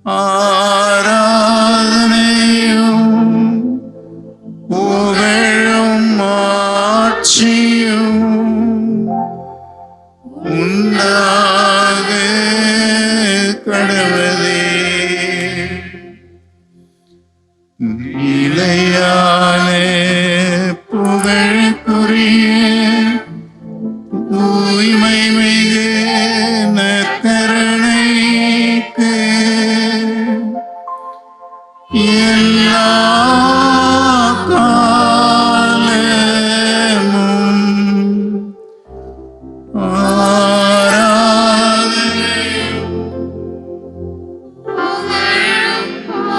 ஆராதனையும் புகழும் ஆட்சியும் உண்டாக கடவுளே. நிலையான புகழுக்குரிய தூய்மை மிகு நற்கருணைக்கு எல்லா காலமும் ஆராதனையும் புகழும்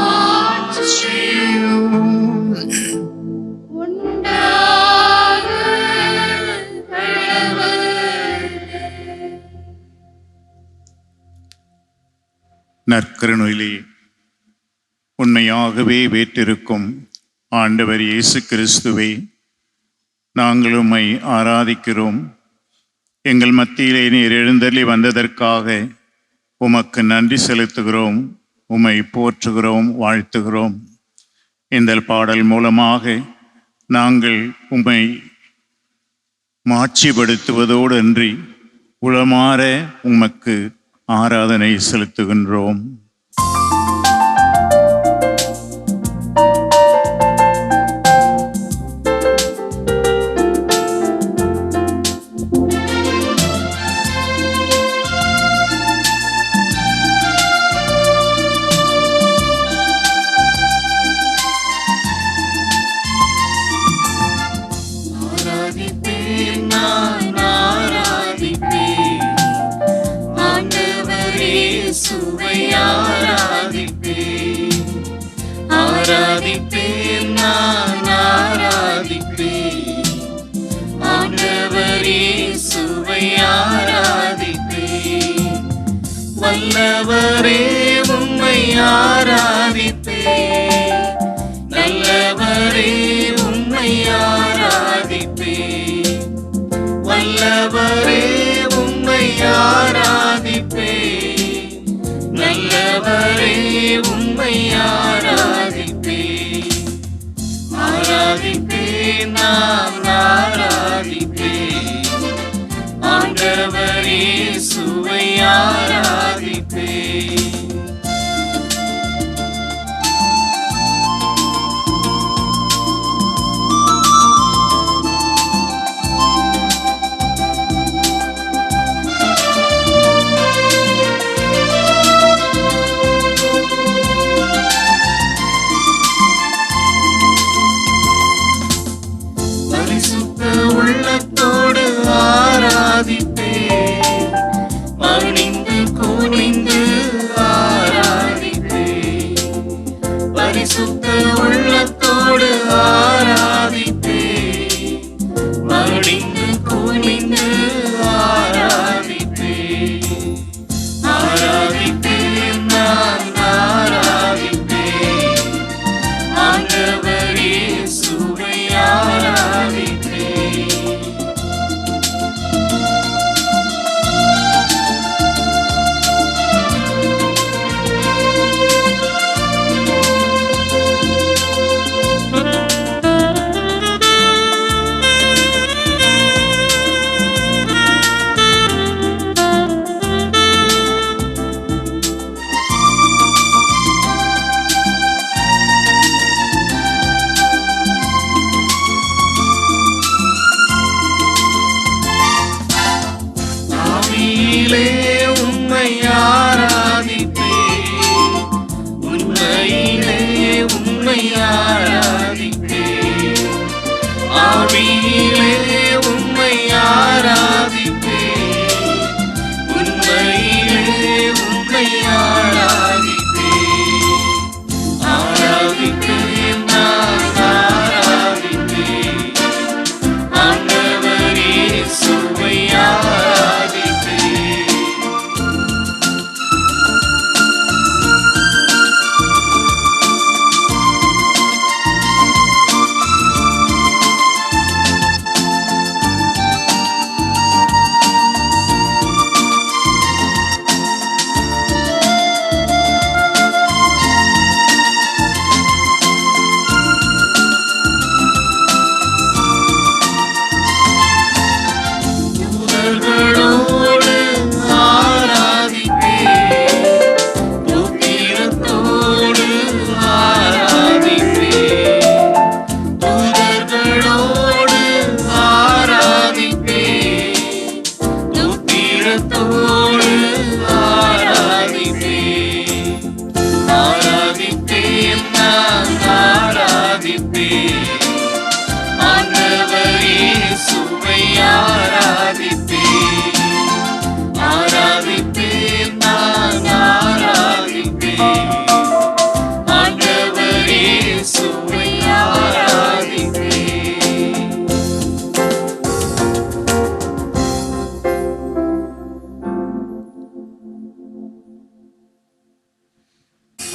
ஆட்சியும் நற்கருணையிலே உண்மையாகவே வீற்றிருக்கும் ஆண்டவர் இயேசு கிறிஸ்துவை நாங்கள் உம்மை ஆராதிக்கிறோம். எங்கள் மத்தியிலே நீர் எழுந்தருளி வந்ததற்காக உமக்கு நன்றி செலுத்துகிறோம், உம்மை போற்றுகிறோம், வாழ்த்துகிறோம். இந்த பாடல் மூலமாக நாங்கள் உம்மை மாட்சிப்படுத்துவதோடு அன்றி உளமாற உமக்கு ஆராதனை செலுத்துகின்றோம். வல்லவரே உம்மை ஆராதிப்பேன், நல்லவரே உம்மை ஆராதிப்பேன். வல்லவரே உம்மை ஆராதிப்பேன், நல்லவரே உம்மை ஆராதிப்பேன். ஆராதிப்பேன், நான் ஆராதிப்பேன், ஆண்டவரே இயேசுவை ஆராதிப்பேன். பரிசுத்த உள்ளத்தோடு ஆராதிப்பேன், பணிந்து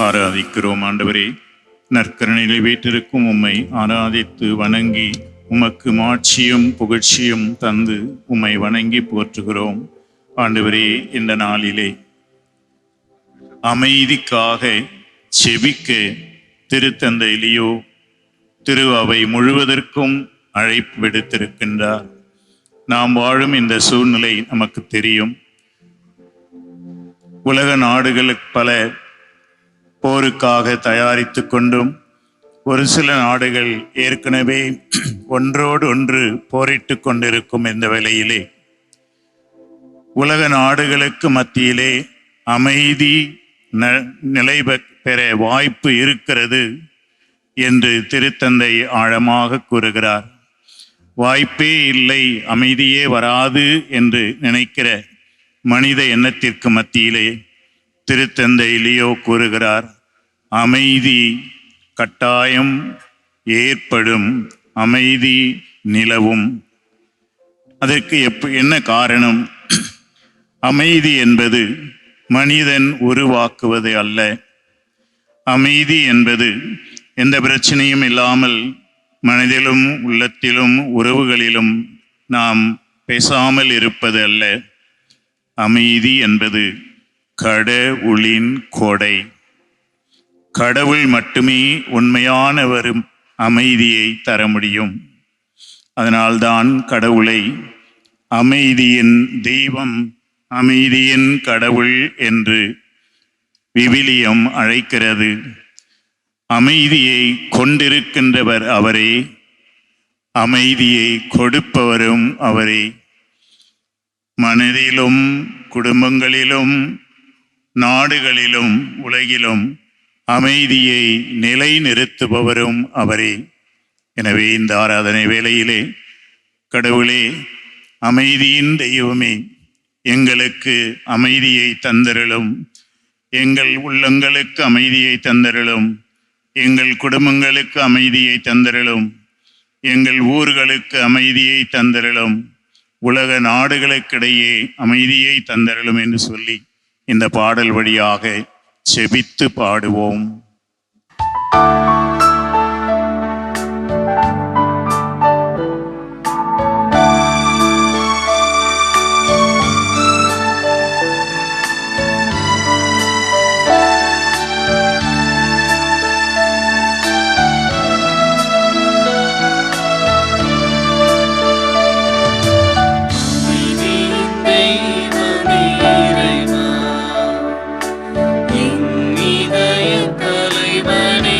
ஆராதிக்கிறோம் ஆண்டவரே. நற்கரணிலே வீற்றிருக்கும் உம்மை ஆராதித்து வணங்கி உமக்கு மாட்சியும் புகழ்ச்சியும் தந்து உம்மை வணங்கி போற்றுகிறோம் ஆண்டவரே. இந்த நாளிலே அமைதிக்காக செபிக்க திருத்தந்தை லியோ திரு அவை முழுவதற்கும் அழைப்பு விடுத்திருக்கின்றார். நாம் வாழும் இந்த சூழ்நிலை நமக்கு தெரியும். உலக நாடுகளுக்கு பல போருக்காக தயாரித்து கொண்டும் ஒரு சில நாடுகள் ஏற்கனவே ஒன்றோடு ஒன்று போரிட்டு கொண்டிருக்கும் இந்த வேளையிலே உலக நாடுகளுக்கு மத்தியிலே அமைதி நிலை பெற வாய்ப்பு இருக்கிறது என்று திருத்தந்தை ஆழமாக கூறுகிறார். வாய்ப்பே இல்லை, அமைதியே வராது என்று நினைக்கிற மனித எண்ணத்திற்கு மத்தியிலே திருத்தந்தை லியோ கூறுகிறார், அமைதி கட்டாயம் ஏற்படும், அமைதி நிலவும். அதற்கு என்ன காரணம்? அமைதி என்பது மனிதன் உருவாக்குவது அல்ல. அமைதி என்பது எந்த பிரச்சனையும் இல்லாமல் மனதிலும் உள்ளத்திலும் உறவுகளிலும் நாம் பேசாமல் இருப்பது அல்ல. அமைதி என்பது கடவுளின் கொடை. கடவுள் மட்டுமே உண்மையான வரும் அமைதியை தர முடியும். அதனால்தான் கடவுளை அமைதியின் தெய்வம், அமைதியின் கடவுள் என்று விவிலியம் அழைக்கிறது. அமைதியை கொண்டிருக்கின்றவர் அவரே, அமைதியை கொடுப்பவரும் அவரே. மனதிலும் குடும்பங்களிலும் நாடுகளிலும் உலகிலும் அமைதியை நிலைநிறுத்துபவரும் அவரே. எனவே இந்த ஆராதனை வேளையிலே கடவுளே, அமைதியின் தெய்வமே, எங்களுக்கு அமைதியை தந்தருளும், எங்கள் உள்ளங்களுக்கு அமைதியை தந்தருளும், எங்கள் குடும்பங்களுக்கு அமைதியை தந்தருளும், எங்கள் ஊர்களுக்கு அமைதியை தந்தருளும், உலக நாடுகளுக்கிடையே அமைதியை தந்தருளும் என்று சொல்லி இந்த பாடல் வழியாக செபித்து பாடுவோம். தலைவனே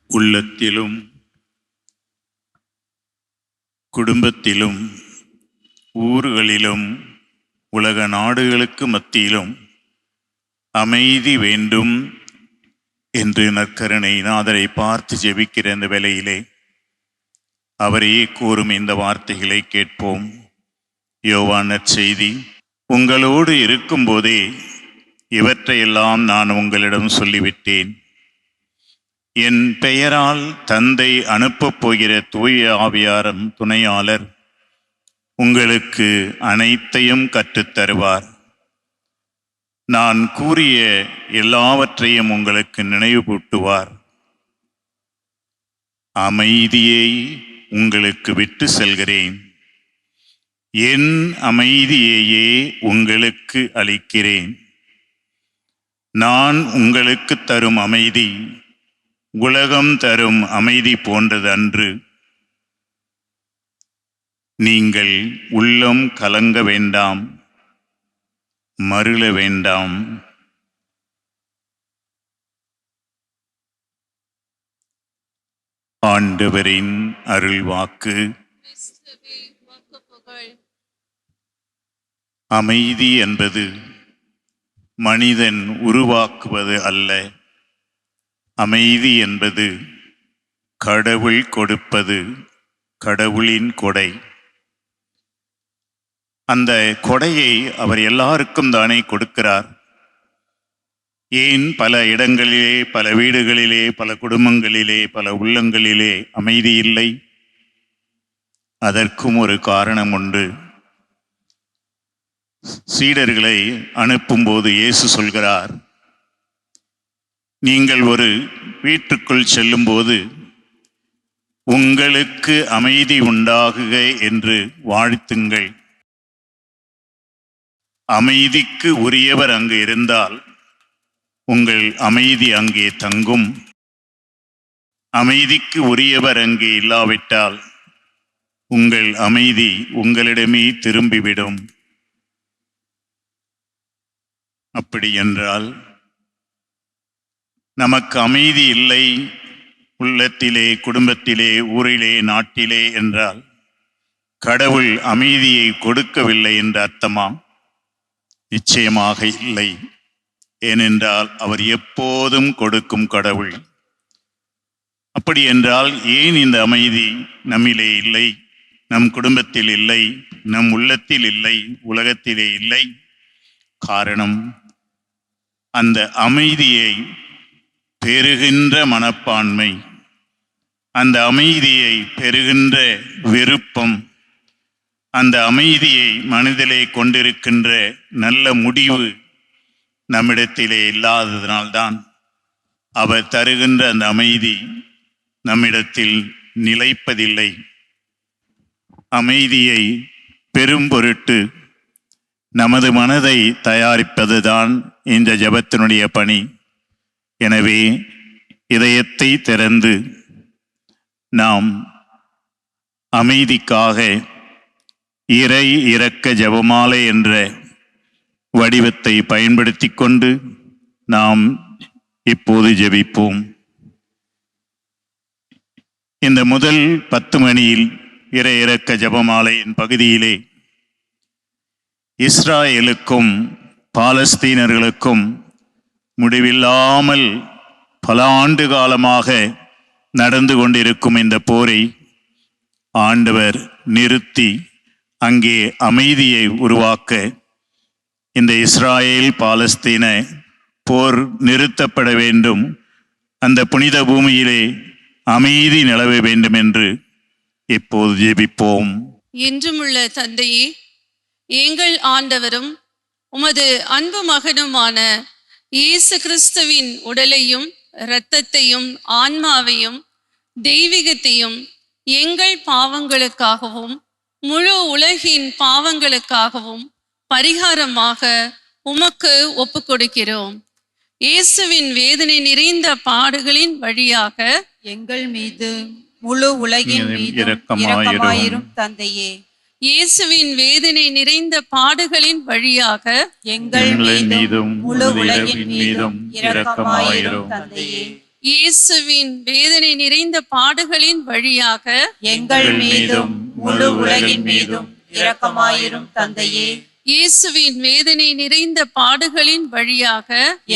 உள்ளத்திலும் குடும்பத்திலும் ஊர்களிலும் உலக நாடுகளுக்கு மத்தியிலும் அமைதி வேண்டும் என்று நற்கருணை நாதரை பார்த்து ஜெபிக்கிற இந்த வேளையிலே அவரையே கூறும் இந்த வார்த்தைகளை கேட்போம். யோவான் நற்செய்தி, உங்களோடு இருக்கும்போதே இவற்றையெல்லாம் நான் உங்களிடம் சொல்லிவிட்டேன். என் பெயரால் தந்தை அனுப்பப் போகிற தூய ஆவியாரும் துணையாளர் உங்களுக்கு அனைத்தையும் கற்றுத்தருவார். நான் கூறிய எல்லாவற்றையும் உங்களுக்கு நினைவுபூட்டுவார். அமைதியை உங்களுக்கு விட்டு செல்கிறேன், என் அமைதியையே உங்களுக்கு அளிக்கிறேன். நான் உங்களுக்கு தரும் அமைதி உலகம் தரும் அமைதி போன்றது அன்று. நீங்கள் உள்ளம் கலங்க வேண்டாம், மருள வேண்டாம். ஆண்டவரின் அருள்வாக்கு. அமைதி என்பது மனிதன் உருவாக்குவது அல்ல. அமைதி என்பது கடவுள் கொடுப்பது, கடவுளின் கொடை. அந்த கொடையை அவர் எல்லாருக்கும் தானே கொடுக்கிறார். ஏன் பல இடங்களிலே, பல வீடுகளிலே, பல குடும்பங்களிலே, பல உள்ளங்களிலே அமைதி இல்லை? அதற்கும் ஒரு காரணம் உண்டு. சீடர்களை அனுப்பும்போது இயேசு சொல்கிறார், நீங்கள் ஒரு வீட்டுக்குள் செல்லும்போது உங்களுக்கு அமைதி உண்டாகுக என்று வாழ்த்துங்கள். அமைதிக்கு உரியவர் அங்கு இருந்தால் உங்கள் அமைதி அங்கே தங்கும். அமைதிக்கு உரியவர் அங்கே இல்லாவிட்டால் உங்கள் அமைதி உங்களிடமே திரும்பிவிடும். அப்படி என்றால் நமக்கு அமைதி இல்லை உள்ளத்திலே, குடும்பத்திலே, ஊரிலே, நாட்டிலே என்றால் கடவுள் அமைதியை கொடுக்கவில்லை என்ற அர்த்தமா? நிச்சயமாக இல்லை. ஏனென்றால் அவர் எப்போதும் கொடுக்கும் கடவுள். அப்படி என்றால் ஏன் இந்த அமைதி நம்மிலே இல்லை, நம் குடும்பத்தில் இல்லை, நம் உள்ளத்தில் இல்லை, உலகத்திலே இல்லை? காரணம், அந்த அமைதியை பெறுகின்ற மனப்பான்மை, அந்த அமைதியை பெறுகின்ற விருப்பம், அந்த அமைதியை மனதிலே கொண்டிருக்கின்ற நல்ல முடிவு நம்மிடத்திலே இல்லாததினால்தான் அவர் தருகின்ற அந்த அமைதி நம்மிடத்தில் நிலைப்பதில்லை. அமைதியை பெரும் பொருட்டு நமது மனதை தயாரிப்பதுதான் இந்த ஜெபத்தினுடைய பணி. எனவே இதயத்தை திறந்து நாம் அமைதிக்காக இறை இரக்க ஜெபமாலை என்ற வடிவத்தை பயன்படுத்தி கொண்டு நாம் இப்போது ஜெபிப்போம். இந்த முதல் 10 மணியில் இறை இரக்க ஜெபமாலையின் பகுதியிலே இஸ்ராயேலுக்கும் பாலஸ்தீனர்களுக்கும் முடிவில்லாமல் பல ஆண்டு காலமாக நடந்து கொண்டிருக்கும் இந்த போரை ஆண்டவர் நிறுத்தி அங்கே அமைதியை உருவாக்க இந்த இஸ்ராயேல் பாலஸ்தீன போர் நிறுத்தப்பட வேண்டும், அந்த புனித பூமியிலே அமைதி நிலவ வேண்டும் என்று இப்போது ஜெபிப்போம். என்றுமுள்ள தந்தையே, எங்கள் ஆண்டவரும் உமது அன்பு மகனுமான இயேசு கிறிஸ்துவின் உடலையும் இரத்தத்தையும் ஆன்மாவையும் தெய்வீகத்தையும் எங்கள் பாவங்களுக்காகவும் முழு உலகின் பாவங்களுக்காகவும் பரிகாரமாக உமக்கு ஒப்பு கொடுக்கிறோம். இயேசுவின் வேதனை நிறைந்த பாடுகளின் வழியாக எங்கள் மீது முழு உலகின் மீது இரக்கமாயிரும் தந்தையே. இயேசுவின் வேதனை நிறைந்த பாடுகளின் வழியாக எங்கள் மீதும் முழு உலகின் மீதும் இரக்கமாயிரும் தந்தையே. இயேசுவின் வேதனை நிறைந்த பாடுகளின் வழியாக எங்கள் மீதும் முழு உலகின் மீதும் இரக்கமாயிரும் தந்தையே. இயேசுவின் வேதனை நிறைந்த பாடுகளின் வழியாக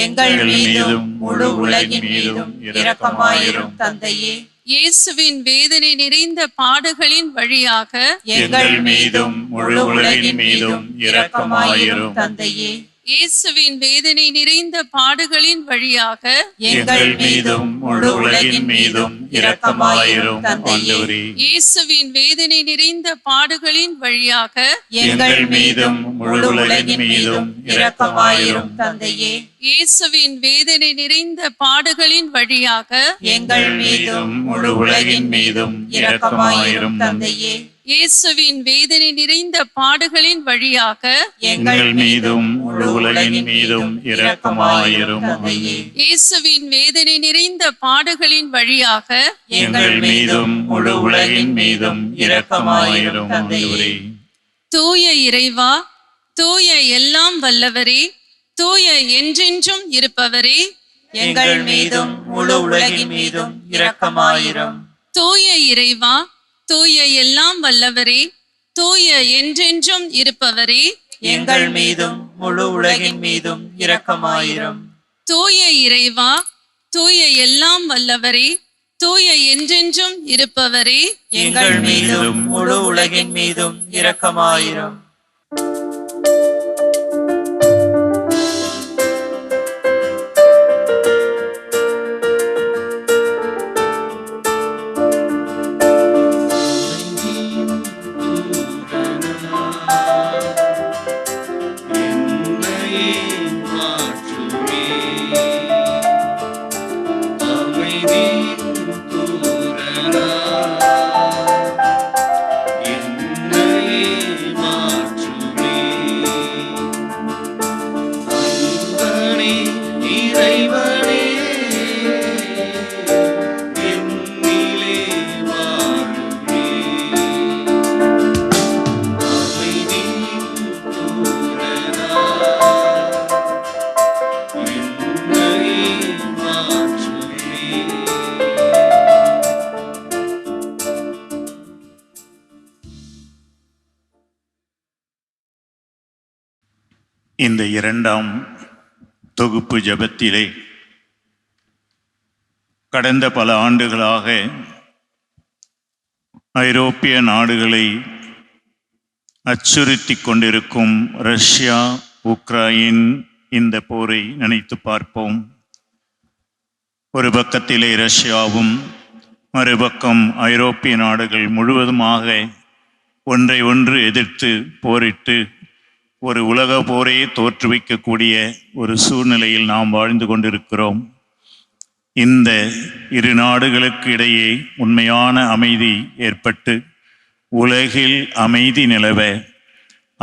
எங்கள் மீதும் முழு உலகின் மீதும் இரக்கமாயிரும் தந்தையே. இயேசுவின் வேதனை நிறைந்த பாடுகளின் வழியாக எங்கள் மீதும் முழு உலகின் மீதும் இரக்கமாயிரும் தந்தையே. இயேசுவின் வேதனை நிறைந்த பாடுகளின் வழியாக எங்கள் மீதும் முழு உலகின் மீதும் இரக்கமாயிரும் தந்தையே. இயேசுவின் வேதனை நிறைந்த பாடுகளின் வழியாக எங்கள் மீதும் முழு உலகின் மீதும் இரக்கமாயிரும் தந்தையே. இயேசுவின் வேதனை நிறைந்த பாடுகளின் வழியாக எங்கள் மீதும் முழு உலகின் மீதும் இரக்கமாயிரும் தந்தையே. இயேசுவின் வேதனை நிறைந்த பாடுகளின் வழியாக எங்கள் மீதும் முழு உலகின் மீதும் இரக்கமாயிரும் தந்தையே. இயேசுவின் வேதனை நிறைந்த பாடுகளின் வழியாக எங்கள் மீதும் முழு உலகின் மீதும் இரக்கமாயிரும் தந்தையே. தூய இறைவா, தூய எல்லாம் வல்லவரே, தூய என்றென்றும் இருப்பவரே, எங்கள் மீதும் முழு உலகின் மீதும் இரக்கமாயிரும். தூய இறைவா, தூய எல்லாம் வல்லவரே, தூய என்றென்றும் இருப்பவரே, எங்கள் மீதும் முழு உலகின் மீதும் இரக்கமாயிரும். தூய இறைவா, தூய எல்லாம் வல்லவரே, தூய என்றென்றும் இருப்பவரே, எங்கள் மீதும் முழு உலகின் மீதும் இரக்கமாயிரும். இந்த இரண்டாம் தொகுப்பு ஜெபத்திலே கடந்த பல ஆண்டுகளாக ஐரோப்பிய நாடுகளை அச்சுறுத்தி கொண்டிருக்கும் ரஷ்யா உக்ரைன் இந்த போரை நினைத்து பார்ப்போம். ஒரு பக்கத்திலே ரஷ்யாவும் மறுபக்கம் ஐரோப்பிய நாடுகள் முழுவதுமாக ஒன்றை ஒன்று எதிர்த்து போரிட்டு ஒரு உலக போரையே தோற்றுவிக்கக்கூடிய ஒரு சூழ்நிலையில் நாம் வாழ்ந்து கொண்டிருக்கிறோம். இந்த இரு நாடுகளுக்கு இடையே உண்மையான அமைதி ஏற்பட்டு உலகில் அமைதி நிலவ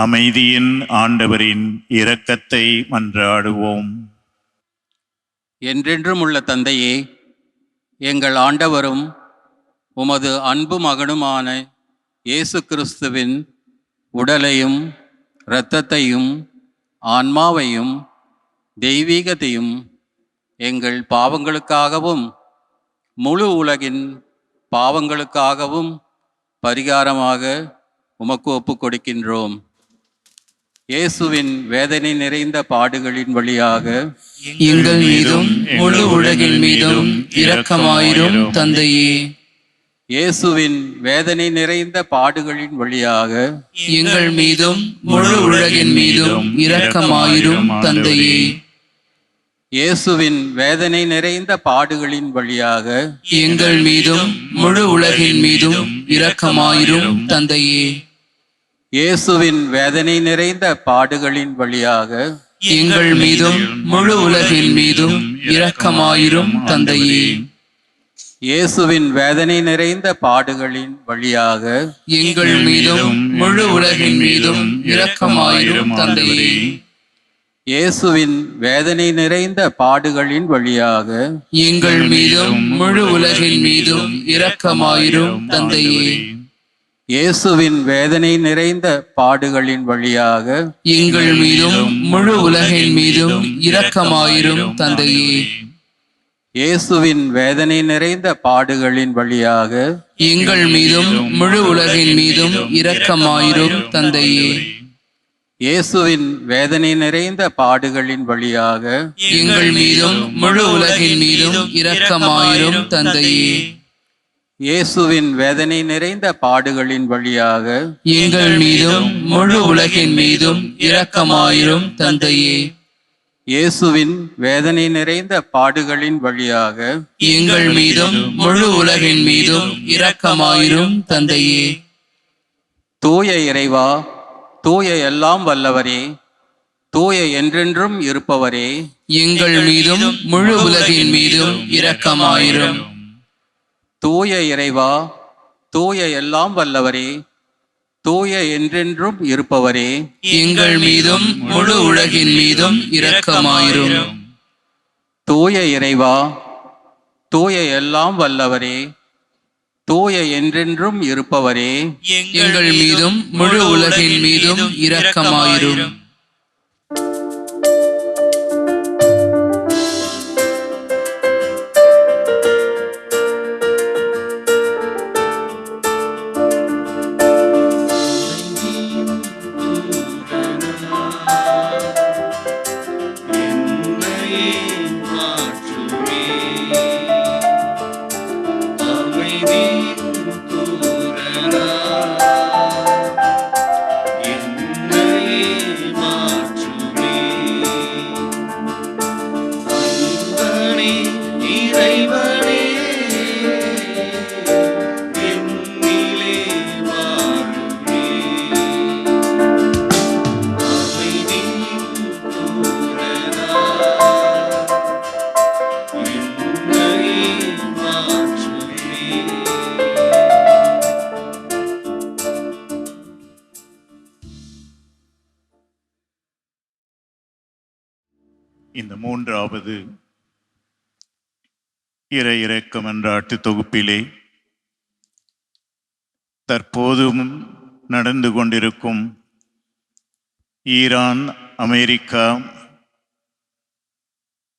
அமைதியின் ஆண்டவரின் இரக்கத்தை மன்றாடுவோம். என்றென்றும் உள்ள தந்தையே, எங்கள் ஆண்டவரும் உமது அன்பு மகனுமான இயேசு கிறிஸ்துவின் உடலையும் இரத்தத்தையும் ஆன்மாவையும் தெய்வீகத்தையும் எங்கள் பாவங்களுக்காகவும் முழு உலகின் பாவங்களுக்காகவும் பரிகாரமாக உமக்கு ஒப்புக் கொடுக்கின்றோம். இயேசுவின் வேதனை நிறைந்த பாடுகளின் வழியாக எங்கள் மீதும் முழு உலகின் மீதும் இரக்கமாயிரும் தந்தையே. இயேசுவின் வேதனை நிறைந்த பாடுகளின் வழியாக எங்கள் மீதும் முழு உலகின் மீதும் இரக்கமாயிரும் தந்தையே. இயேசுவின் வேதனை நிறைந்த பாடுகளின் வழியாக எங்கள் மீதும் முழு உலகின் மீதும் இரக்கமாயிரும் தந்தையே. இயேசுவின் வேதனை நிறைந்த பாடுகளின் வழியாக எங்கள் மீதும் முழு உலகின் மீதும் இரக்கமாயிரும் தந்தையே. இயேசுவின் வேதனை நிறைந்த பாடுகளின் வழியாக எங்கள் மீதும் முழு உலகின் மீதும் இரக்கமாயிரும் தந்தையே. இயேசுவின் வேதனை நிறைந்த பாடுகளின் வழியாக எங்கள் மீதும் முழு உலகின் மீதும் இரக்கமாயிரும் தந்தையே. இயேசுவின் வேதனை நிறைந்த பாடுகளின் வழியாக எங்கள் மீதும் முழு உலகின் மீதும் இரக்கமாயிரும் தந்தையே. இயேசுவின் வேதனை நிறைந்த பாடுகளின் வழியாக எங்கள் மீதும் முழு உலகின் மீதும் இரக்கமாயிரும் தந்தையே. இயேசுவின் வேதனை நிறைந்த பாடுகளின் வழியாக எங்கள் மீதும் முழு உலகின் மீதும் இரக்கமாயிரும் தந்தையே. இயேசுவின் வேதனை நிறைந்த பாடுகளின் வழியாக எங்கள் மீதும் முழு உலகின் மீதும் இரக்கமாயிரும் தந்தையே. இயேசுவின் வேதனை நிறைந்த பாடுகளின் வழியாக எங்கள் மீதும் முழு உலகின் மீதும் இரக்கமாயிரும் தந்தையே. தூய இறைவா, தூய எல்லாம் வல்லவரே, தூய என்றென்றும் இருப்பவரே, எங்கள் மீதும் முழு உலகின் மீதும் இரக்கமாயிரும். தூய இறைவா, தூய எல்லாம் வல்லவரே, தூய என்றென்றும் இருப்பவரே, எங்கள் மீதும் முழு உலகின் மீதும் இரக்கமாயிரும். தூய இறைவா, தூய எல்லாம் வல்லவரே, தூய என்றென்றும் இருப்பவரே, எங்கள் மீதும் முழு உலகின் மீதும் இரக்கமாயிரும். இந்த மூன்றாவது இறை இறக்க மன்றாட்டு தொகுப்பிலே தற்போதும் நடந்து கொண்டிருக்கும் ஈரான் அமெரிக்கா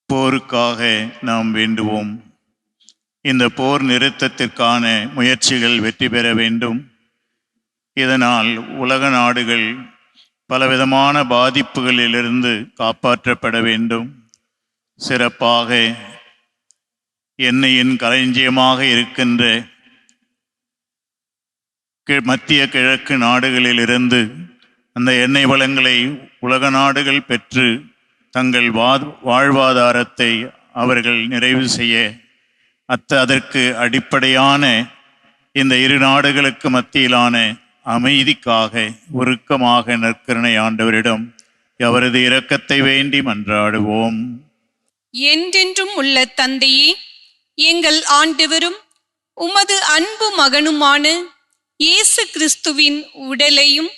போருக்காக நாம் வேண்டுவோம். இந்த போர் நிறுத்தத்திற்கான முயற்சிகள் வெற்றி பெற வேண்டும். இதனால் உலக நாடுகள் பலவிதமான பாதிப்புகளிலிருந்து காப்பாற்றப்பட வேண்டும். சிறப்பாக எண்ணெயின் களஞ்சியமாக இருக்கின்ற மத்திய கிழக்கு நாடுகளிலிருந்து அந்த எண்ணெய் வளங்களை உலக நாடுகள் பெற்று தங்கள் வாழ்வாதாரத்தை அவர்கள் நிறைவு செய்ய அதற்கு அடிப்படையான இந்த இரு நாடுகளுக்கு மத்தியிலான அமைதிக்காக உருக்கமாக நற்கருணை ஆண்டவரிடம் அவரது இரக்கத்தை வேண்டி மன்றாடுவோம். என்றென்றும் உள்ள தந்தையே, எங்கள் ஆண்டவரும் உமது அன்பு மகனுமான இயேசு கிறிஸ்துவின் உடலையும்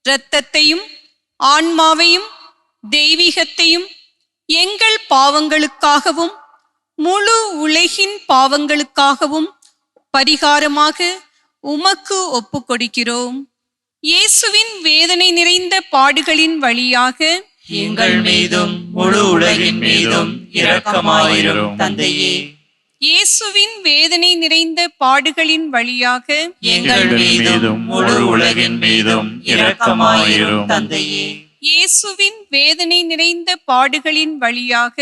இரத்தத்தையும் ஆன்மாவையும் தெய்வீகத்தையும் எங்கள் பாவங்களுக்காகவும் முழு உலகின் பாவங்களுக்காகவும் பரிகாரமாக உமக்கு ஒப்புக் கொடுக்கிறோம். இயேசுவின் வேதனை நிறைந்த பாடுகளின் வழியாக எங்கள் மீதும் முழு உலகின் மீதும் இரக்கமாயிரும் தந்தையே. இயேசுவின் வேதனை நிறைந்த பாடுகளின் வழியாக எங்கள் மீதும் முழு உலகின் மீதும் இரக்கமாயிரும் தந்தையே. இயேசுவின் வேதனை நிறைந்த பாடுகளின் வழியாக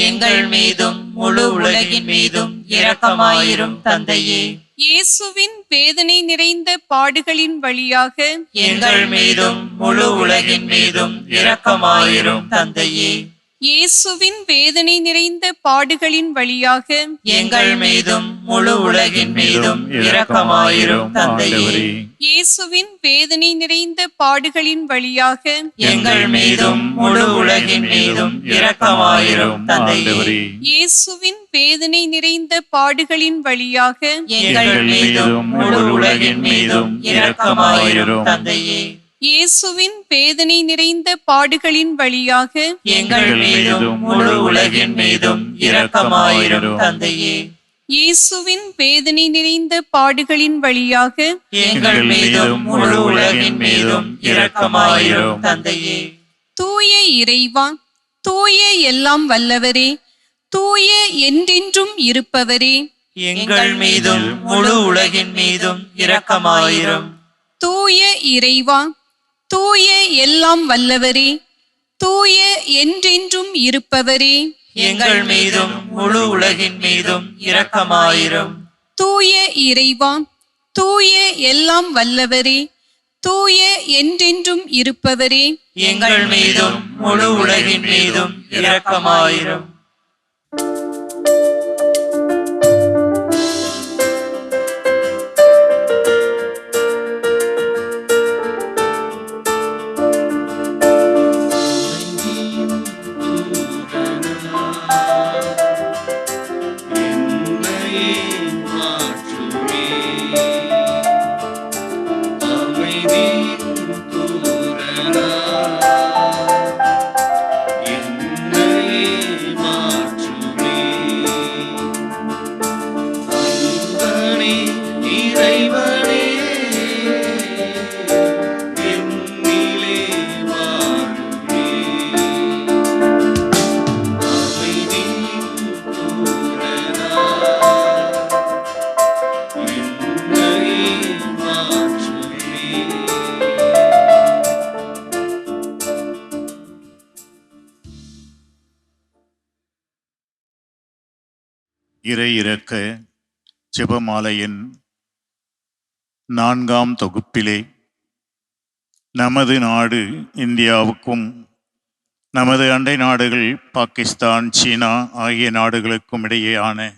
எங்கள் மீதும் முழு உலகின் மீதும் இரக்கமாயிரும் தந்தையே. இயேசுவின் வேதனை நிறைந்த பாடுகளின் வழியாக எங்கள் மீதும் முழு உலகின் மீதும் இரக்கமாயிரும் தந்தையே. இயேசுவின் வேதனை நிறைந்த பாடுகளின் வழியாக எங்கள் மீதும் முழு உலகின் மீதும் இரக்கமாயிரும் தந்தையே. இயேசுவின் வேதனை நிறைந்த பாடுகளின் வழியாக எங்கள் மீதும் முழு உலகின் மீதும் இரக்கமாயிரும் தந்தையே. இயேசுவின் வேதனை நிறைந்த பாடுகளின் வழியாக எங்கள் மீதும் முழு உலகின் மீதும் இரக்கமாயிரும் தந்தையே. இயேசுவின் வேதனை நிறைந்த பாடுகளின் வழியாக எங்கள் மீதும் முழு உலகின் மீதும் இரக்கமாயிரும் தந்தையே. இயேசுவின் வேதனை நிறைந்த பாடுகளின் வழியாக எங்கள் மீதும் முழு உலகின் மீதும் இரக்கமாயிரும் தந்தையே. தூய இறைவா, தூய எல்லாம் வல்லவரே, தூய என்றென்றும் இருப்பவரே, எங்கள் மீதும் முழு உலகின் மீதும் இரக்கமாயிரும். தூய இறைவா, தூய எல்லாம் வல்லவரே, தூய என்றென்றும் இருப்பவரே, எங்கள் மீதும் முழு உலகின் மீதும் இரக்கமாயிரும். தூய இறைவா, தூய எல்லாம் வல்லவரே, தூய என்றென்றும் இருப்பவரே, எங்கள் மீதும் முழு உலகின் மீதும் இரக்கமாயிரும். இறை இறக்க ஜெபமாலையின் 4ஆம் தொகுப்பிலே நமது நாடு இந்தியாவுக்கும் நமது அண்டை நாடுகள் பாகிஸ்தான், சீனா ஆகிய நாடுகளுக்கும் இடையேயான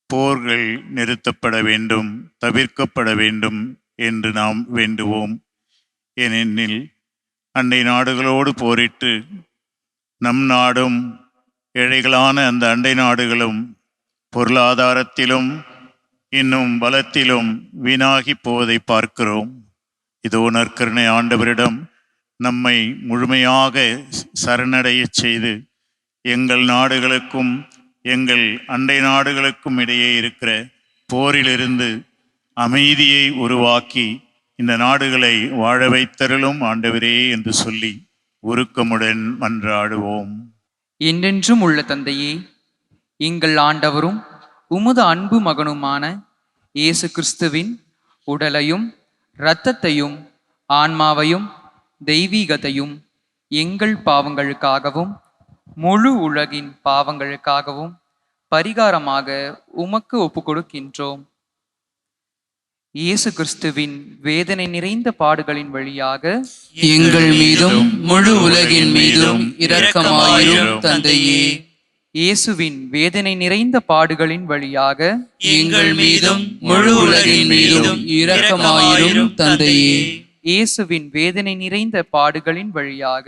போர்கள் நிறுத்தப்பட வேண்டும், தவிர்க்கப்பட வேண்டும் என்று நாம் வேண்டுவோம். ஏனெனில் அண்டை நாடுகளோடு போரிட்டு நம் நாடும் ஏழைகளான அந்த அண்டை நாடுகளும் பொருளாதாரத்திலும் இன்னும் பலத்திலும் வீணாகி போவதை பார்க்கிறோம். இதோ நற்கருணை ஆண்டவரிடம் நம்மை முழுமையாக சரணடைய செய்து எங்கள் நாடுகளுக்கும் எங்கள் அண்டை நாடுகளுக்கும் இடையே இருக்கிற போரிலிருந்து அமைதியை உருவாக்கி இந்த நாடுகளை வாழ வைத்தருளும் ஆண்டவரே என்று சொல்லி உருக்கமுடன் மன்றாடுவோம். என்றென்றும் உள்ள தந்தையே, எங்கள் ஆண்டவரும் உமது அன்பு மகனுமான இயேசு கிறிஸ்துவின் உடலையும் இரத்தத்தையும் ஆன்மாவையும் தெய்வீகத்தையும் எங்கள் பாவங்களுக்காகவும் முழு உலகின் பாவங்களுக்காகவும் பரிகாரமாக உமக்கு ஒப்புக்கொடுக்கின்றோம். இயேசு கிறிஸ்துவின் வேதனை நிறைந்த பாடுகளின் வழியாக எங்கள் மீதும் முழு உலகின் மீதும் இரக்கமாயிரும் தந்தையே. இயேசுவின் வேதனை நிறைந்த பாடுகளின் வழியாக எங்கள் மீதும் முழு உலகின் மீதும் இரக்கமாயிரும் தந்தையே. இயேசுவின் வேதனை நிறைந்த பாடுகளின் வழியாக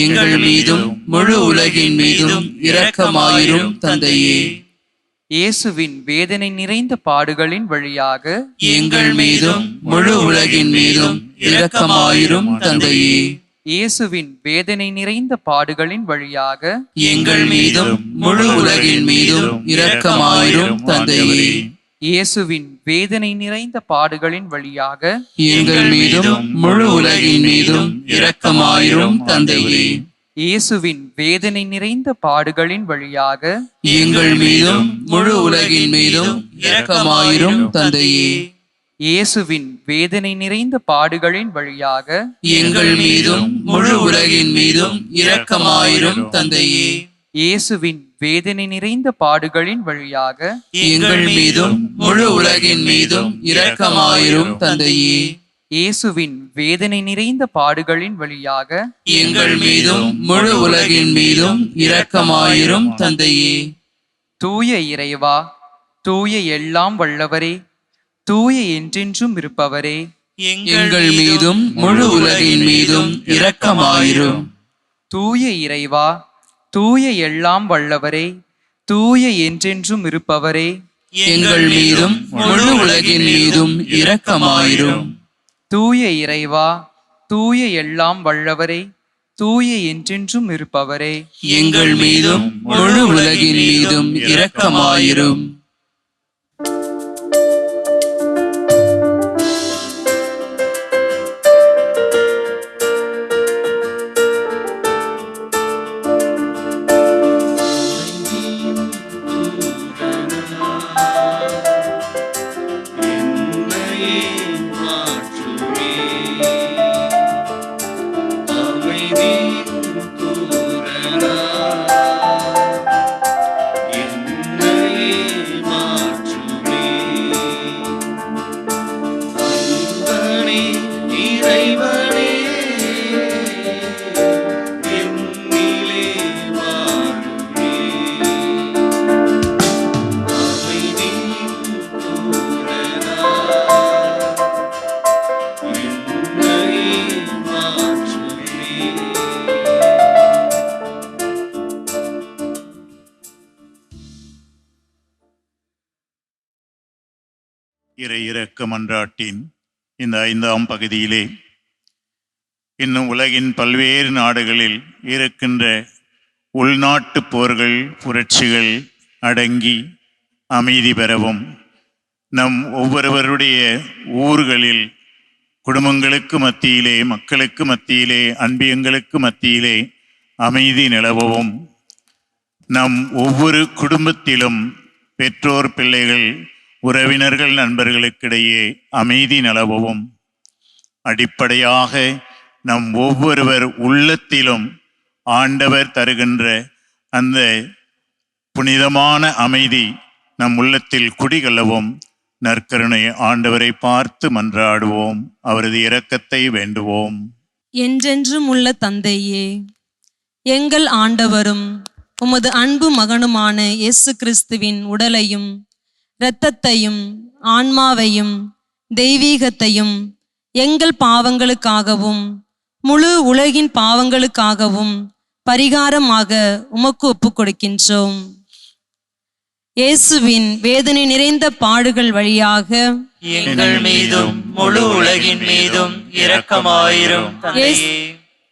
எங்கள் மீதும் முழு உலகின் மீதும் இரக்கமாயிரும் தந்தையே. இயேசுவின் வேதனை நிறைந்த பாடுகளின் வழியாக எங்கள் மீதும் முழு உலகின் மீதும் இரக்கமாயிரும் தந்தையே. இயேசுவின் வேதனை நிறைந்த பாடுகளின் வழியாக எங்கள் மீதும் முழு உலகின் மீதும் இரக்கமாயிரும் தந்தையே. இயேசுவின் வேதனை நிறைந்த பாடுகளின் வழியாக எங்கள் மீதும் முழு உலகின் மீதும் இரக்கமாயிரும் தந்தையே. இயேசுவின் வேதனை நிறைந்த பாடுகளின் வழியாக எங்கள் மீதும் முழு உலகின் மீதும் இரக்கமாயிரும் தந்தையே. இயேசுவின் வேதனை நிறைந்த பாடுகளின் வழியாக எங்கள் மீதும் முழு உலகின் மீதும் இரக்கமாயிரும் தந்தையே. இயேசுவின் வேதனை நிறைந்த பாடுகளின் வழியாக எங்கள் மீதும் முழு உலகின் மீதும் இரக்கமாயிரும் தந்தையே. இயேசுவின் வேதனை நிறைந்த பாடுகளின் வழியாக எங்கள் மீதும் முழு உலகின் மீதும் இரக்கமாயிரும் தந்தையே. தூய இறைவா, தூய எல்லாம் வல்லவரே, தூய என்றென்றும் இருப்பவரே, எங்கள் மீதும் முழு உலகின் மீதும் இரக்கமாயிரும். தூய இறைவா, தூய எல்லாம் வல்லவரே, தூய என்றென்றும் இருப்பவரே, எங்கள் மீதும் முழு உலகின் மீதும் இரக்கமாயிரும். தூய இறைவா, தூய எல்லாம் வல்லவரே, தூய என்றென்றும் இருப்பவரே, எங்கள் மீதும் முழு உலகின் மீதும் இரக்கமாயிரும். மாற்றுமே அமைதியின் தூதனா என்னையே மாற்றுமே அன்பனே இறைவனே என்னிலே வாழுமே அமைதியின் தூதனா என்னையே மாற்றுமே இறை இரக்க மன்றாட்டின் இந்த 5ஆம் பகுதியிலே இன்னும் உலகின் பல்வேறு நாடுகளில் இருக்கின்ற உள்நாட்டு போர்கள் புரட்சிகள் அடங்கி அமைதி பெறவும் நம் ஒவ்வொருவருடைய ஊர்களில் குடும்பங்களுக்கு மத்தியிலே மக்களுக்கு மத்தியிலே அன்பியங்களுக்கு மத்தியிலே அமைதி நிலவவும் நம் ஒவ்வொரு குடும்பத்திலும் பெற்றோர் பிள்ளைகள் உறவினர்கள் நண்பர்களுக்கிடையே அமைதி நிலவவும் அடிப்படையாக நம் ஒவ்வொருவர் உள்ளத்திலும் ஆண்டவர் தருகின்ற அந்த புனிதமான அமைதி நம் உள்ளத்தில் குடிகொள்ளவும் நற்கருணை ஆண்டவரை பார்த்து மன்றாடுவோம். அவரது இரக்கத்தை வேண்டுவோம். என்றென்றும் உள்ள தந்தையே, எங்கள் ஆண்டவரும் உமது அன்பு மகனுமான இயேசு கிறிஸ்துவின் உடலையும் இரத்தத்தையும் ஆன்மாவையும் தெய்வீகத்தையும் எங்கள் பாவங்களுக்காகவும் முழு உலகின் பாவங்களுக்காகவும் பரிகாரமாக உமக்கு ஒப்புக் கொடுக்கின்றோம். இயேசுவின் வேதனை நிறைந்த பாடுகள் வழியாக எங்கள் மீதும் முழு உலகின் மீதும் இரக்கமாயிரும் தந்தையே.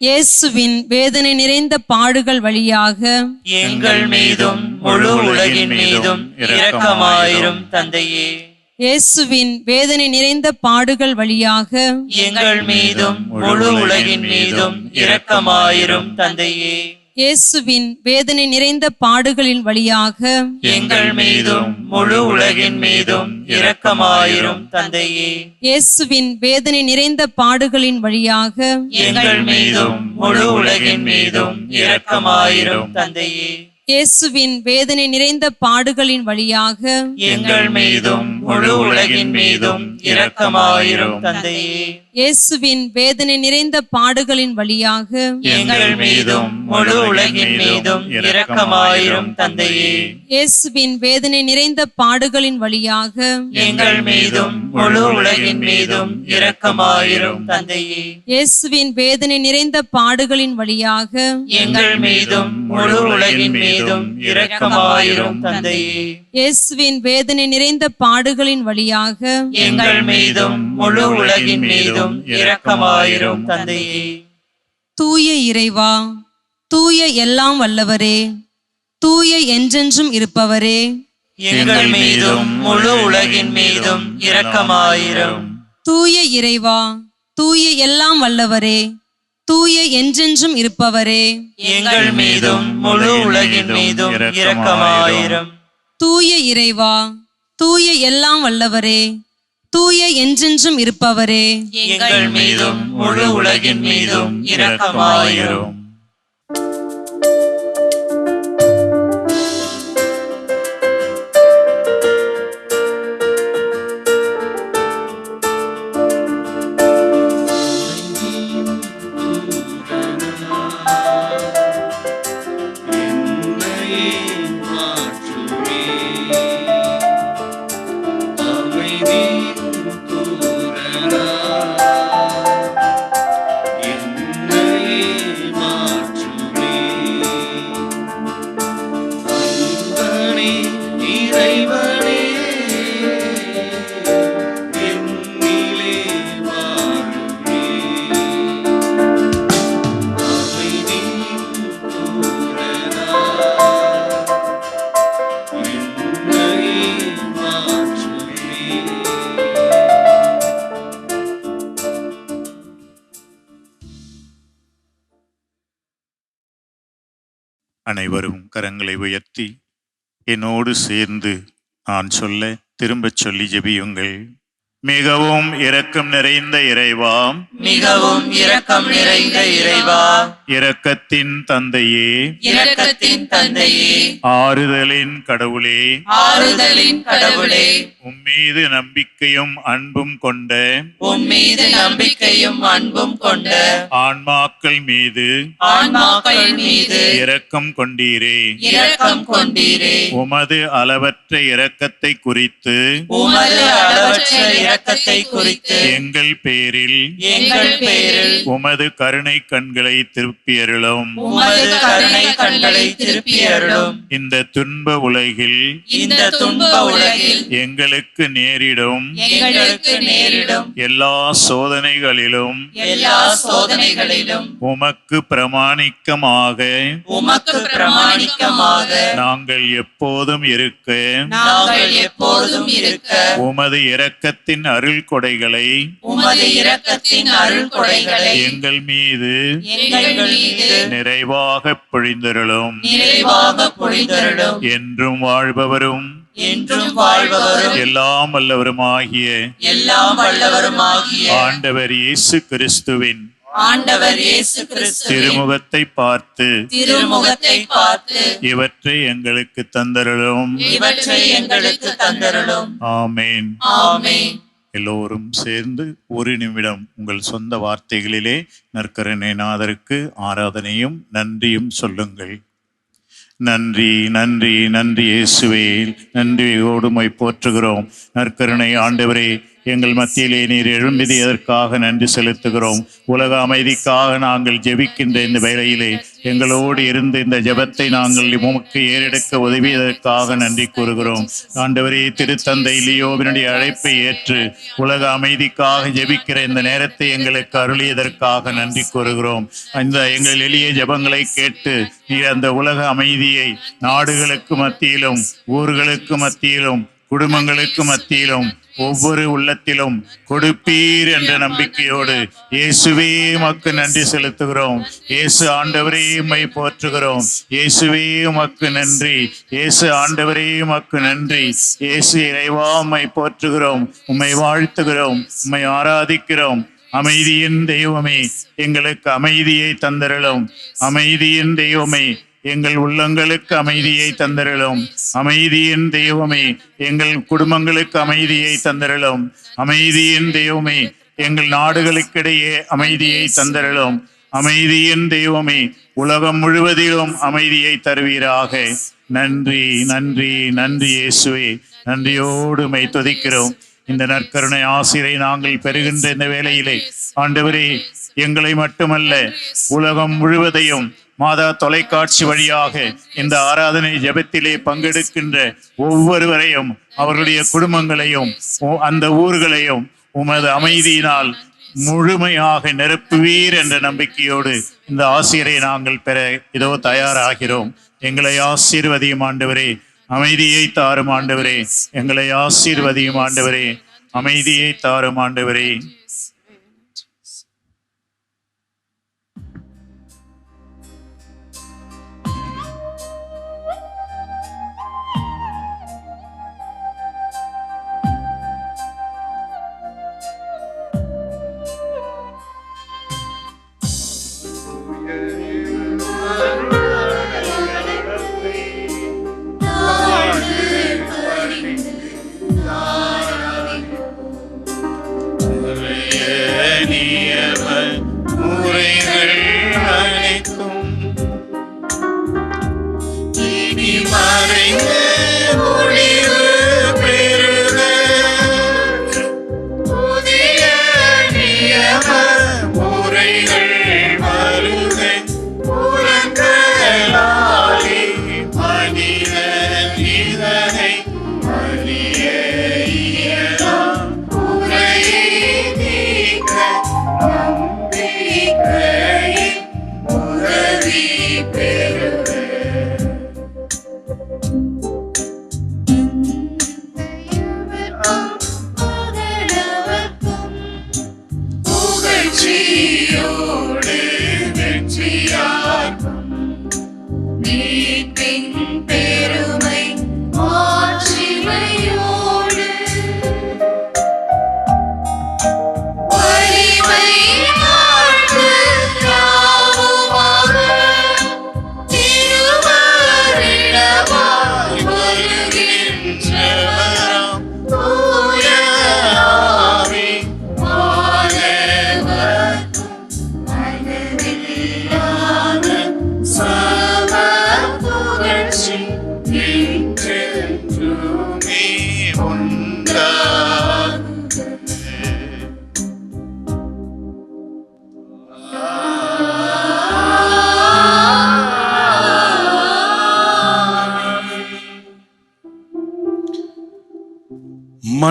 இயேசுவின் வேதனை நிறைந்த பாடுகள் வழியாக எங்கள் மீதும் முழு உலகின் மீதும் இரக்கமாயிரும் தந்தையே. இயேசுவின் வேதனை நிறைந்த பாடுகள் வழியாக எங்கள் மீதும் முழு உலகின் மீதும் இரக்கமாயிரும் தந்தையே. இயேசுவின் வேதனை நிறைந்த பாடுகளின் வழியாக எங்கள் மீதும் முழு உலகின் மீதும் இரக்கமாயிரும் தந்தையே. இயேசுவின் வேதனை நிறைந்த பாடுகளின் வழியாக எங்கள் மீதும் முழு உலகின் மீதும் இரக்கமாயிரும் தந்தையே. இயேசுவின் வேதனை நிறைந்த பாடுகளின் வழியாக எங்கள் மீதும் முழு உலகின் மீதும் இரக்கமாயிரும் தந்தையே. இயேசுவின் வேதனை நிறைந்த பாடுகளின் வழியாக எங்கள் மீதும் முழு உலகின் மீதும் இரக்கமாயிரும் தந்தையே. இயேசுவின் வேதனை நிறைந்த பாடுகளின் வழியாக எங்கள் மீதும் முழு உலகின் மீதும் இரக்கமாயிரும் தந்தையே. இயேசுவின் வேதனை நிறைந்த பாடுகளின் வழியாக எங்கள் மீதும் முழு உலகின் மீதும் இரக்கமாயிரும் தந்தையே. இயேசுவின் வேதனை நிறைந்த பாடுகளின் வழியாக எங்கள் மீதும் முழு உலகின் மீதும் இரக்கமாயிரும் தந்தையே. தூய இறைவா, தூய எல்லாம் வல்லவரே, தூய என்றென்றும் இருப்பவரே, எங்கள் மீதும் முழு உலகின் மீதும் இரக்கமாயிரும். தூய இறைவா, தூய எல்லாம் வல்லவரே, தூய என்றென்றும் இருப்பவரே, எங்கள் மீதும் முழு உலகின் மீதும் இரக்கமாயிரும். தூய இறைவா, தூய எல்லாம் வல்லவரே, தூய என்றென்றும் இருப்பவரே, எங்கள் மீதும் முழு உலகின் மீதும் இரக்கமாயிரும். அனைவரும் கரங்களை உயர்த்தி என்னோடு சேர்ந்து நான் சொல்ல திரும்பச் சொல்லி ஜெபியுங்கள். மிகவும் இரக்கம் நிறைந்த இறைவா, மிகவும் இரக்கம் நிறைந்த இறைவா, இரக்கத்தின் தந்தையே, இரக்கத்தின் தந்தையே, ஆறுதலின் கடவுளே, ஆறுதலின் கடவுளே, உம்மீது நம்பிக்கையும் அன்பும் கொண்ட உம்மீது நம்பிக்கையும் அன்பும் கொண்ட ஆன்மாக்கள் மீது ஆன்மாக்கள் மீது இரக்கம் கொண்டீரே. இரக்கம் கொண்டீரே. உமது அளவற்ற இரக்கத்தை குறித்து உமது அளவற்ற இரக்கத்தை குறித்து எங்கள் பேரில் எங்கள் பேரில் உமது கருணை கண்களை திருப்பியருளும். உமது கருணை கண்களை திருப்பி அருளும். இந்த துன்ப உலகில் இந்த துன்ப உலகில் எங்களுக்கு நேரிடும் எங்களுக்கு நேரிடும் எல்லா சோதனைகளிலும் எல்லா சோதனைகளிலும் உமக்கு பிரமாணிக்கமாக உமக்கு பிரமாணிக்கமாக நாங்கள் எப்போதும் இருக்க நாங்கள் எப்பொழுதும் இருக்க உமது இரக்கத்தின் அருள் கொடைகளை உமது இரக்கத்தின் அருள் கொடைகளை எங்கள் மீது எங்கள் மீது நிறைவாக பொழிந்தருளும். நிறைவாக பொழிந்தருளும். என்றும் வாழ்பவரும் என்றும் வாழ்பவரும் எல்லாம் வல்லவருமாகிய எல்லாம் வல்லவருமாகிய ஆண்டவர் இயேசு கிறிஸ்துவின் ஆண்டவர் இயேசு கிறிஸ்து திருமுகத்தை பார்த்து திருமுகத்தை பார்த்து இவற்றை எங்களுக்கு தந்தருளும். இவற்றை எங்களுக்கு தந்தருளும். ஆமேன். ஆமென். எல்லோரும் சேர்ந்து ஒரு நிமிடம் உங்கள் சொந்த வார்த்தைகளிலே நற்கருணை நாதருக்கு ஆராதனையும் நன்றியும் சொல்லுங்கள். நன்றி நன்றி நன்றி இயேசுவே, நன்றியோடு உம்மை போற்றுகிறோம். நற்கருணை ஆண்டவரே, எங்கள் மத்தியிலே நீர் எழும்பியதற்காக நன்றி செலுத்துகிறோம். உலக அமைதிக்காக நாங்கள் ஜெபிக்கின்ற இந்த வேளையிலே எங்களோடு இருந்து இந்த ஜெபத்தை நாங்கள் உமக்கு ஏறெடுக்க உதவியதற்காக நன்றி கூறுகிறோம். ஆண்டவரே, திருத்தந்தை லியோவினுடைய அழைப்பை ஏற்று உலக அமைதிக்காக ஜெபிக்கிற இந்த நேரத்தை எங்களுக்கு அருளியதற்காக நன்றி கூறுகிறோம். அந்த எங்கள் எளிய ஜெபங்களை கேட்டு நீர் அந்த உலக அமைதியை நாடுகளுக்கு மத்தியிலும் ஊர்களுக்கு மத்தியிலும் குடும்பங்களுக்கு மத்தியிலும் ஒவ்வொரு உள்ளத்திலும் கொடுப்பீர் என்ற நம்பிக்கையோடு இயேசுவே உமக்கு நன்றி செலுத்துகிறோம். இயேசு ஆண்டவரே உம்மை போற்றுகிறோம். இயேசுவே உமக்கு நன்றி. இயேசு ஆண்டவரே உமக்கு நன்றி. இயேசு இறைவா உம்மை போற்றுகிறோம், உம்மை வாழ்த்துகிறோம், உம்மை ஆராதிக்கிறோம். அமைதியின் தெய்வமே, எங்களுக்கு அமைதியை தந்தருளும். அமைதியின் தெய்வமே, எங்கள் உள்ளங்களுக்கு அமைதியை தந்தருளும். அமைதியின் தெய்வமே, எங்கள் குடும்பங்களுக்கு அமைதியை தந்தருளும். அமைதியின் தெய்வமே, எங்கள் நாடுகளுக்கிடையே அமைதியை தந்தருளும். அமைதியின் தெய்வமே, உலகம் முழுவதிலும் அமைதியை தருவீராக. நன்றி நன்றி நன்றி இயேசுவே, நன்றியோடு உம்மை துதிக்கிறோம். இந்த நற்கருணை ஆசிரை நாங்கள் பெறுகின்ற இந்த வேளையிலே ஆண்டவரே, எங்களை மட்டுமல்ல உலகம் முழுவதையும் மாதா தொலைக்காட்சி வழியாக இந்த ஆராதனை ஜெபத்திலே பங்கெடுக்கின்ற ஒவ்வொருவரையும் அவர்களுடைய குடும்பங்களையும் அந்த ஊர்களையும் உமது அமைதியினால் முழுமையாக நிரப்புவீர் என்ற நம்பிக்கையோடு இந்த ஆசிரியரை நாங்கள் பெற இதோ தயாராகிறோம். எங்களை ஆசீர்வதியும் ஆண்டவரே, அமைதியை தாரும் ஆண்டவரே, எங்களை ஆசீர்வதியும் ஆண்டவரே, அமைதியை தாரும் ஆண்டவரே. Amen.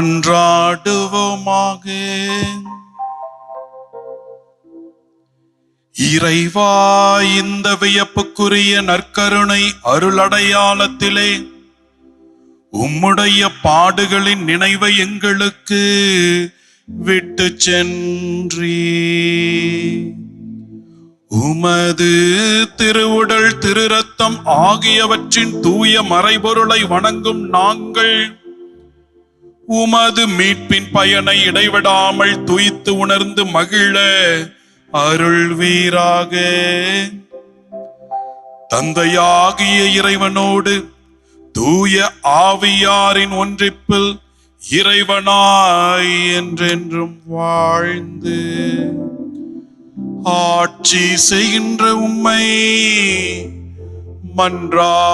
மன்றாடுவோமாக. இறைவா, இந்த வியப்புக்குரிய நற்கருணை அருளடையாளத்திலே உம்முடைய பாடுகளின் நினைவை எங்களுக்கு விட்டு சென்றீ. உமது திருவுடல் திரு ரத்தம் ஆகியவற்றின் தூய மறைபொருளை வணங்கும் நாங்கள் உமது மீட்பின் பயனை இடைவிடாமல் துய்த்து உணர்ந்து மகிழ அருள்வீராக. தந்தையாகிய இறைவனோடு தூய ஆவியாரின் ஒன்றிப்பில் இறைவனாய் என்றென்றும் வாழ்ந்து ஆட்சி செய்கின்ற உம்மை மன்றாடுகின்றோம்.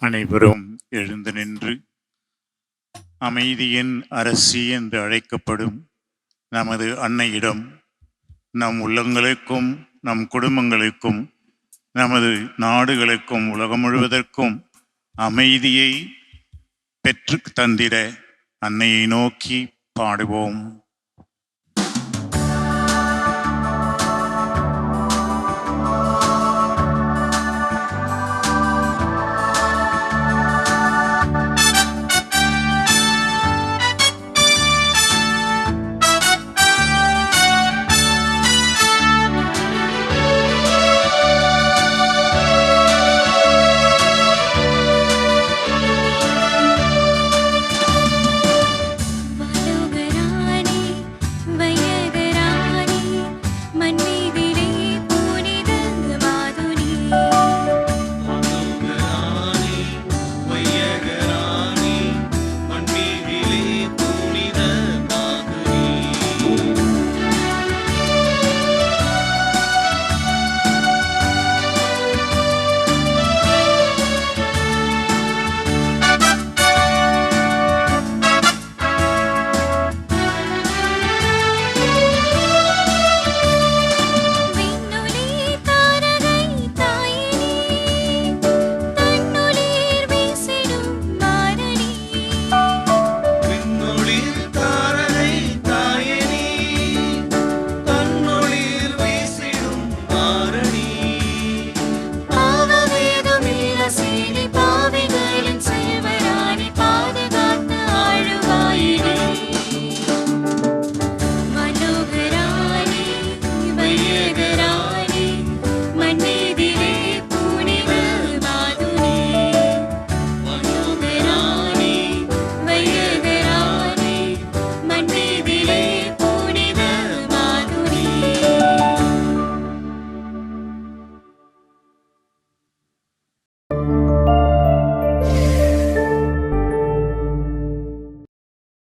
அனைவரும் எழுந்து நின்று அமைதியின் அரசி என்று அழைக்கப்படும் நமது அன்னையிடம் நம் உள்ளங்களுக்கும் நம் குடும்பங்களுக்கும் நமது நாடுகளுக்கும் உலகம் முழுவதற்கும் அமைதியை பெற்று தந்திட அன்னையை நோக்கி பாடுவோம்.